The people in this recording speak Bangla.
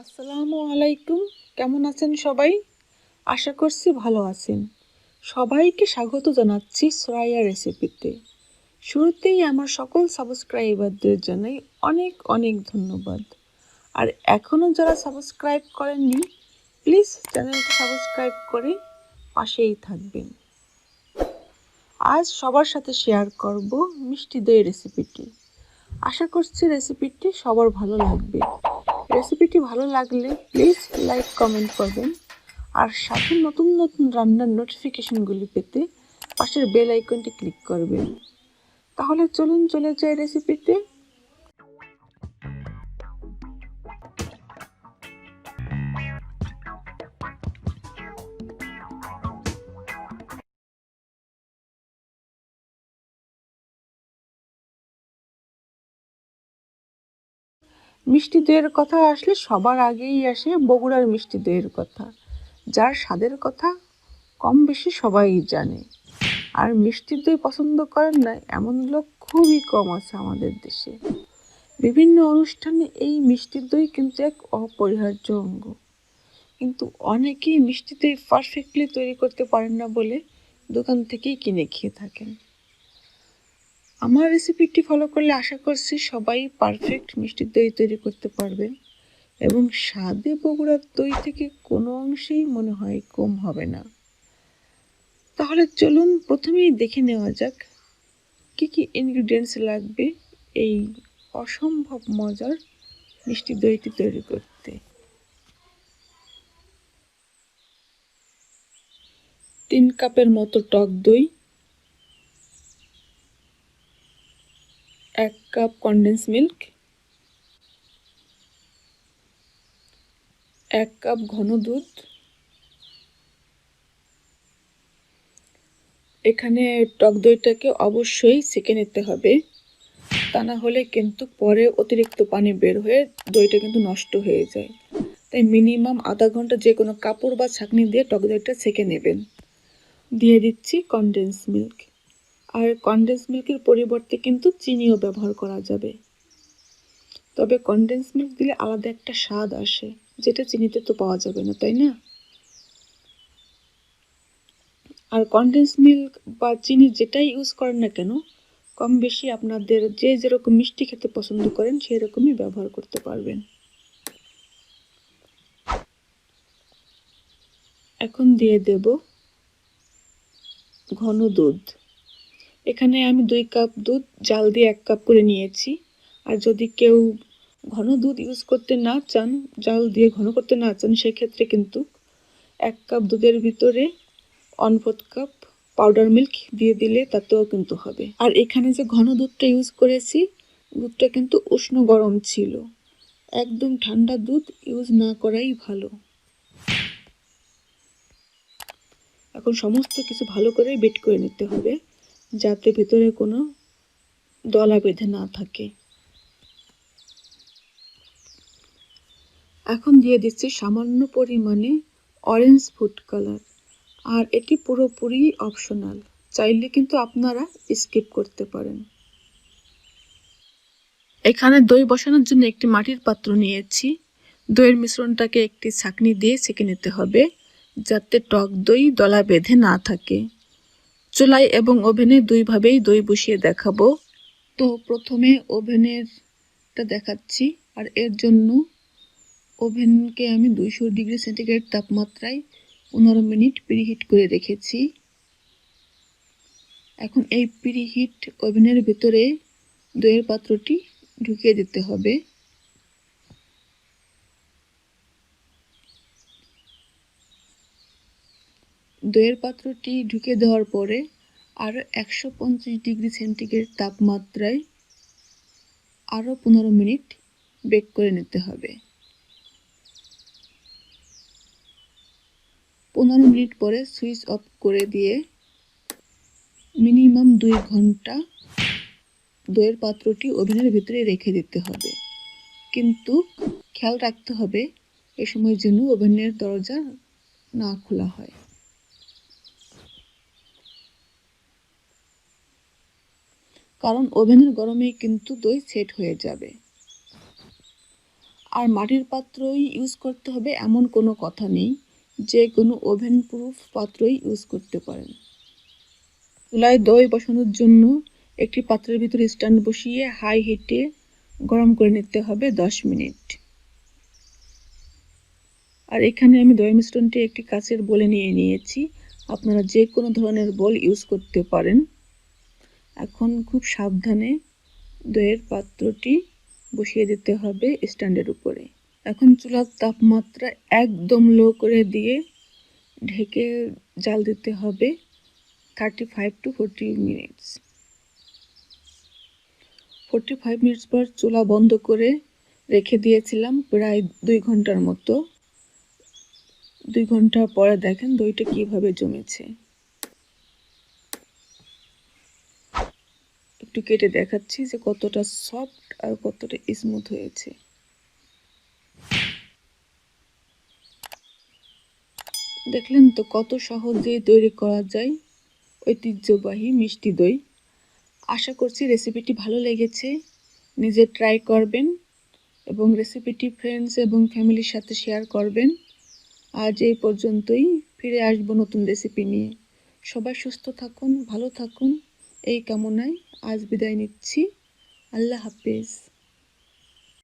আসসালামু আলাইকুম। কেমন আছেন সবাই? আশা করছি ভালো আছেন। সবাইকে স্বাগত জানাচ্ছি সুরাইয়া রেসিপিতে। শুরুতেই আমার সকল সাবস্ক্রাইবারদের জানাই অনেক অনেক ধন্যবাদ। আর এখনও যারা সাবস্ক্রাইব করেননি, প্লিজ চ্যানেলটা সাবস্ক্রাইব করে পাশেই থাকবেন। আজ সবার সাথে শেয়ার করব মিষ্টি দই রেসিপিটি। আশা করছি রেসিপিটি সবার ভালো লাগবে। রেসিপিটি ভালো লাগলে প্লিজ লাইক কমেন্ট করবেন আর সাথে নতুন নতুন রান্নার নোটিফিকেশনগুলি পেতে পাশের বেল আইকনটি ক্লিক করবেন। তাহলে চলুন চলে যাই রেসিপিতে। মিষ্টি দইয়ের কথা আসলে সবার আগেই আসে বগুড়ার মিষ্টি দইয়ের কথা, যার স্বাদের কথা কম বেশি সবাই জানে। আর মিষ্টি দই পছন্দ করেন না এমন লোক খুবই কম আছে আমাদের দেশে। বিভিন্ন অনুষ্ঠানে এই মিষ্টি দই কিন্তু এক অপরিহার্য অঙ্গ। কিন্তু অনেকেই মিষ্টি দই পারফেক্টলি তৈরি করতে পারেন না বলে দোকান থেকেই কিনে খেয়ে থাকেন। আমার রেসিপিটি ফলো করলে আশা করছি সবাই পারফেক্ট মিষ্টি দই তৈরি করতে পারবেন এবং স্বাদে বগুড়ার দই থেকে কোনো অংশেই মনে হয় কম হবে না। তাহলে চলুন প্রথমেই দেখে নেওয়া যাক কী কী ইনগ্রিডিয়েন্টস লাগবে এই অসম্ভব মজার মিষ্টি দইটি তৈরি করতে। 3 কাপের মতো টক দই, 1 কাপ কনডেন্স মিল্ক, 1 কাপ ঘন দুধ। এখানে টক দইটাকে অবশ্যই সেঁকে নিতে হবে, তা না হলে কিন্তু পরে অতিরিক্ত পানি বের হয়ে দইটা কিন্তু নষ্ট হয়ে যায়। তাই মিনিমাম আধা ঘন্টা যে কোনো কাপড় বা ছাঁকনি দিয়ে টক দইটা সেঁকে নেবেন। দিয়ে দিচ্ছি কনডেন্স মিল্ক। আর কনডেন্স মিল্কের পরিবর্তে কিন্তু চিনিও ব্যবহার করা যাবে, তবে কনডেন্স মিল্ক দিলে আলাদা একটা স্বাদ আসে, যেটা চিনিতে তো পাওয়া যাবে না, তাই না? আর কনডেন্স মিল্ক বা চিনি যেটাই ইউজ করেন না কেন, কম বেশি আপনাদের যে যেরকম মিষ্টি খেতে পছন্দ করেন সেই রকমই ব্যবহার করতে পারবেন। এখন দিয়ে দেব ঘন দুধ। এখানে আমি 2 কাপ দুধ জাল দিয়ে 1 কাপ করে নিয়েছি। আর যদি কেউ ঘন দুধ ইউজ করতে না চান, জাল দিয়ে ঘন করতে না চান, সেক্ষেত্রে কিন্তু 1 কাপ দুধের ভিতরে 1/4 কাপ পাউডার মিল্ক দিয়ে দিলে তাতেও কিন্তু হবে। আর এখানে যে ঘন দুধটা ইউজ করেছি, দুধটা কিন্তু উষ্ণ গরম ছিল। একদম ঠান্ডা দুধ ইউজ না করাই ভালো। এখন সমস্ত কিছু ভালো করে বিট করে নিতে হবে, যাতে ভিতরে কোনো দলা বেঁধে না থাকে। এখন দিয়ে দিচ্ছি সামান্য পরিমাণে অরেঞ্জ ফুড কালার। আর এটি পুরোপুরি অপশনাল, চাইলে কিন্তু আপনারা স্কিপ করতে পারেন। এখানে দই বসানোর জন্য একটি মাটির পাত্র নিয়েছি। দইয়ের মিশ্রণটাকে একটি ছাঁকনি দিয়ে ছেঁকে নিতে হবে, যাতে টক দই দলা বেঁধে না থাকে। চুলায় এবং ওভেনে দুইভাবেই দই বসিয়ে দেখাবো। তো প্রথমে ওভেনেরটা দেখাচ্ছি। আর এর জন্য ওভেনকে আমি 200 ডিগ্রি সেন্টিগ্রেড তাপমাত্রায় 15 মিনিট প্রিহিট করে রেখেছি। এখন এই প্রিহিট ওভেনের ভিতরে দইয়ের পাত্রটি ঢুকিয়ে দিতে হবে। দইয়ের পাত্রটি ঢুকিয়ে দেওয়ার পরে আরও 125 ডিগ্রি সেন্টিগ্রেড তাপমাত্রায় আরও 15 মিনিট বেক করে নিতে হবে। 15 মিনিট পরে সুইচ অফ করে দিয়ে মিনিমাম 2 ঘন্টা দইয়ের পাত্রটি ওভেনের ভিতরে রেখে দিতে হবে। কিন্তু খেয়াল রাখতে হবে এ সময় যেন ওভেনের দরজা না খোলা হয়। কারণ ওভেনের গরমেই কিন্তু দই সেট হয়ে যাবে। আর মাটির পাত্রই ইউজ করতে হবে এমন কোনো কথা নেই, যে কোনো ওভেন প্রুফ পাত্রই ইউজ করতে পারেন। চুলায় দই বসানোর জন্য একটি পাত্রের ভিতরে স্ট্যান্ড বসিয়ে হাই হিটে গরম করে নিতে হবে 10 মিনিট। আর এখানে আমি দই মিশ্রণটি একটি কাচের বোলে নিয়ে নিয়েছি, আপনারা যে কোনো ধরনের বোল ইউজ করতে পারেন। এখন খুব সাবধানে দইয়ের পাত্রটি বসিয়ে দিতে হবে স্ট্যান্ডের উপরে। এখন চুলার তাপমাত্রা একদম লো করে দিয়ে ঢেকে জাল দিতে হবে 35 to 40 মিনিটস। 45 মিনিটস পর চুলা বন্ধ করে রেখে দিয়েছিলাম প্রায় 2 ঘন্টার মতো। 2 ঘন্টা পরে দেখেন দইটা কিভাবে জমেছে। একটু কেটে দেখাচ্ছি যে কতটা সফট আর কতটা স্মুথ হয়েছে। দেখলেন তো কত সহজে তৈরি করা যায় ঐতিহ্যবাহী মিষ্টি দই। আশা করছি রেসিপিটি ভালো লেগেছে, নিজে ট্রাই করবেন এবং রেসিপিটি ফ্রেন্ডস এবং ফ্যামিলির সাথে শেয়ার করবেন। আজ এই পর্যন্তই, ফিরে আসবো নতুন রেসিপি নিয়ে। সবাই সুস্থ থাকুন, ভালো থাকুন এই কামনায় আজ বিদায় নিচ্ছি। আল্লাহ হাফেজ।